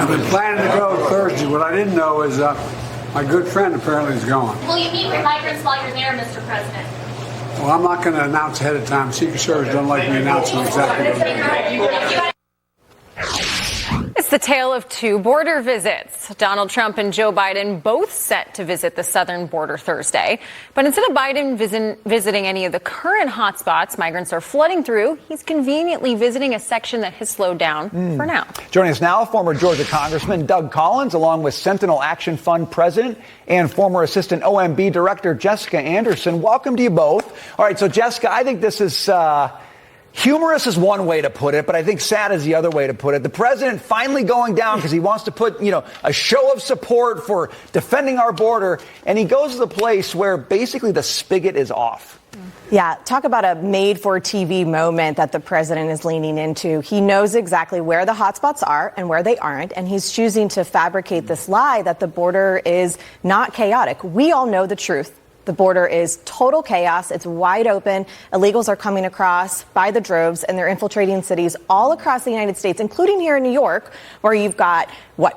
I've been planning to go Thursday. What I didn't know is my good friend apparently is gone. Will you meet with migrants while you're there, Mr. President? Well, I'm not going to announce ahead of time. Secret Service don't like me announcing exactly what I'm doing. It's the tale of two border visits. Donald Trump and Joe Biden both set to visit the southern border Thursday. But instead of Biden visiting any of the current hotspots migrants are flooding through, he's conveniently visiting a section that has slowed down for now. Joining us now, former Georgia Congressman Doug Collins, along with Sentinel Action Fund President and former Assistant OMB Director Jessica Anderson. Welcome to you both. All right, so Jessica, I think this is... humorous is one way to put it, but I think sad is the other way to put it. The president finally going down because he wants to put, a show of support for defending our border, and he goes to the place where basically the spigot is off. Yeah, talk about a made-for-TV moment that the president is leaning into. He knows exactly where the hotspots are and where they aren't, and he's choosing to fabricate this lie that the border is not chaotic. We all know the truth. The border is total chaos. It's wide open. Illegals are coming across by the droves, and they're infiltrating cities all across the United States, including here in New York, where you've got,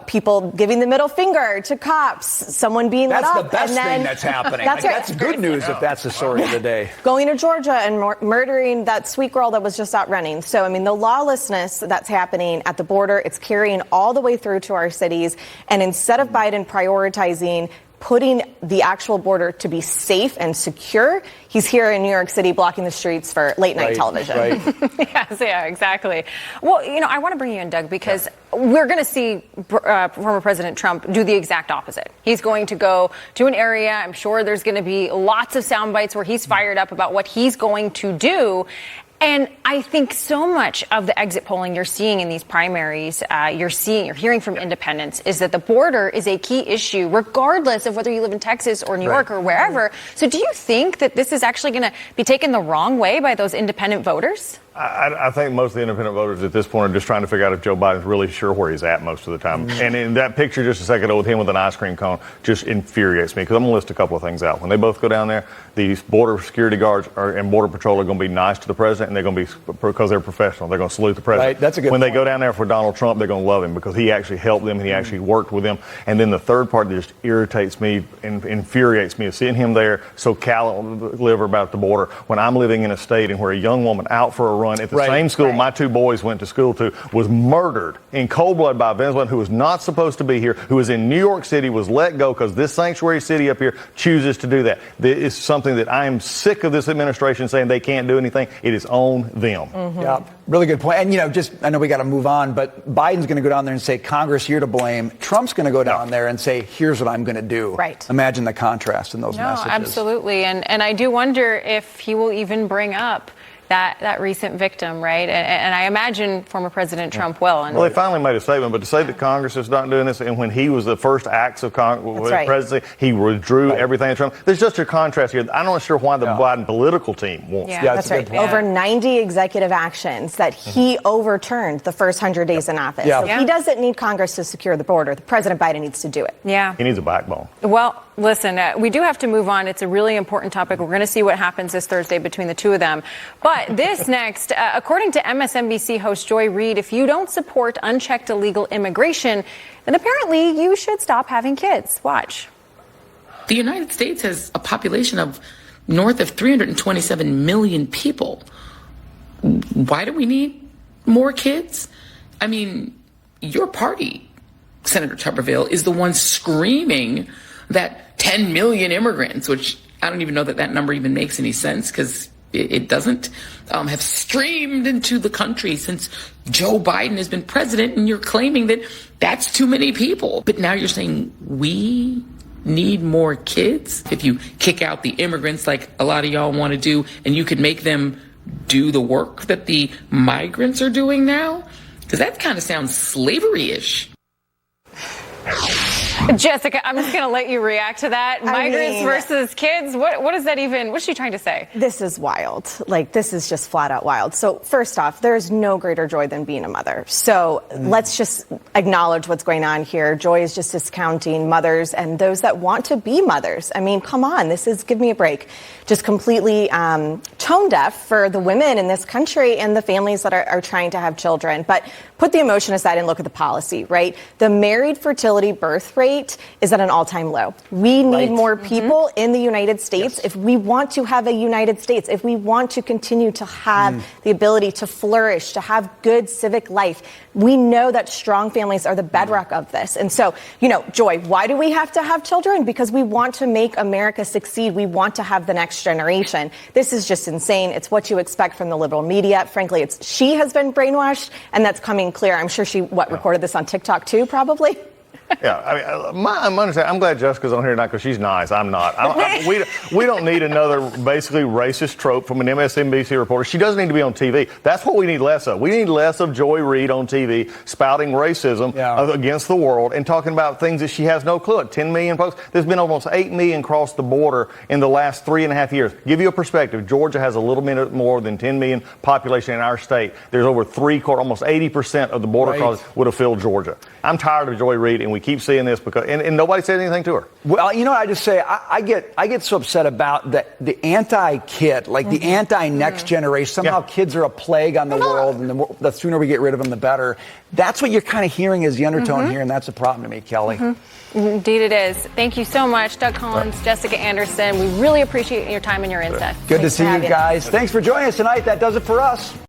people giving the middle finger to cops, someone being lit up. That's the best thing that's happening. That's good news if that's the story of the day. Going to Georgia and murdering that sweet girl that was just out running. So, the lawlessness that's happening at the border, it's carrying all the way through to our cities. And instead of Biden prioritizing putting the actual border to be safe and secure, he's here in New York City blocking the streets for late night television. Right. Yes, yeah, exactly. Well, I want to bring you in, Doug, because we're going to see former President Trump do the exact opposite. He's going to go to an area. I'm sure there's going to be lots of sound bites where he's fired up about what he's going to do. And I think so much of the exit polling you're seeing in these primaries, you're hearing from independents, is that the border is a key issue, regardless of whether you live in Texas or New York or wherever. So do you think that this is actually going to be taken the wrong way by those independent voters? I think most of the independent voters at this point are just trying to figure out if Joe Biden's really sure where he's at most of the time. And in that picture just a second ago with him with an ice cream cone just infuriates me because I'm going to list a couple of things out. When they both go down there, these border security guards and Border Patrol are going to be nice to the president, and they're going to be, because they're professional, they're going to salute the president. Right, that's a good When point. they go down there for Donald Trump, they're going to love him because he actually helped them and he actually worked with them. And then the third part that just irritates me and infuriates me is seeing him there so caliber about the border when I'm living in a state and where a young woman out for a run at the same school my two boys went to school to was murdered in cold blood by a Venezuelan who was not supposed to be here, who was in New York City, was let go because this sanctuary city up here chooses to do that. It's something that I am sick of this administration saying they can't do anything. It is on them. Yeah, really good point. And, I know we got to move on, but Biden's going to go down there and say, Congress, you're to blame. Trump's going to go down there and say, here's what I'm going to do. Right. Imagine the contrast in those messages. No, absolutely. And I do wonder if he will even bring up that recent victim, right? And I imagine former President Trump will. Well, they finally made a statement, but to say that Congress is not doing this, and when he was the first acts of presidency, he withdrew everything. Trump. There's just a contrast here. I'm not sure why the Biden political team wants. Yeah, that's right. Over 90 executive actions that he overturned the first 100 days in office. So he doesn't need Congress to secure the border. The President Biden needs to do it. Yeah. He needs a backbone. Well, listen, we do have to move on. It's a really important topic. We're going to see what happens this Thursday between the two of them. But this next, according to MSNBC host Joy Reid, if you don't support unchecked illegal immigration, then apparently you should stop having kids. Watch. The United States has a population of north of 327 million people. Why do we need more kids? I mean, your party, Senator Tuberville, is the one screaming that 10 million immigrants, which I don't even know that number even makes any sense because it doesn't, have streamed into the country since Joe Biden has been president, and you're claiming that that's too many people. But now you're saying we need more kids? If you kick out the immigrants like a lot of y'all want to do, and you could make them do the work that the migrants are doing now? Because that kind of sounds slavery-ish. Jessica, I'm just going to let you react to that. Migrants mean- versus kids. What is that even? What's she trying to say? This is wild. Like, this is just flat out wild. So first off, there is no greater joy than being a mother. So let's just acknowledge what's going on here. Joy is just discounting mothers and those that want to be mothers. I mean, come on, give me a break. Just completely tone deaf for the women in this country and the families that are trying to have children. But put the emotion aside and look at the policy, right? The married fertility birth rate is at an all-time low. We need more people in the United States if we want to have a United States, if we want to continue to have the ability to flourish, to have good civic life. We know that strong families are the bedrock of this. And so, Joy, why do we have to have children? Because we want to make America succeed. We want to have the next generation. This is just insane. It's what you expect from the liberal media. Frankly, she has been brainwashed, and that's coming clear. I'm sure she recorded this on TikTok too, probably. Yeah, I mean, I'm understanding. I'm glad Jessica's on here tonight because she's nice. I'm not. We don't need another basically racist trope from an MSNBC reporter. She doesn't need to be on TV. That's what we need less of. We need less of Joy Reid on TV spouting racism against the world and talking about things that she has no clue. 10 million folks. There's been almost 8 million cross the border in the last 3.5 years. Give you a perspective. Georgia has a little bit more than 10 million population in our state. There's over almost 80% of the border crossing would have filled Georgia. I'm tired of Joy Reid, and we keep seeing this because and nobody said anything to her. Well, you know what I just say? I get so upset about the anti-kid, like the anti-next generation. Somehow kids are a plague on the world, and the sooner we get rid of them, the better. That's what you're kind of hearing as the undertone here, and that's a problem to me, Kelly. Indeed it is. Thank you so much, Doug Collins, Jessica Anderson. We really appreciate your time and your insight. Good to see you guys. Thanks for joining us tonight. That does it for us.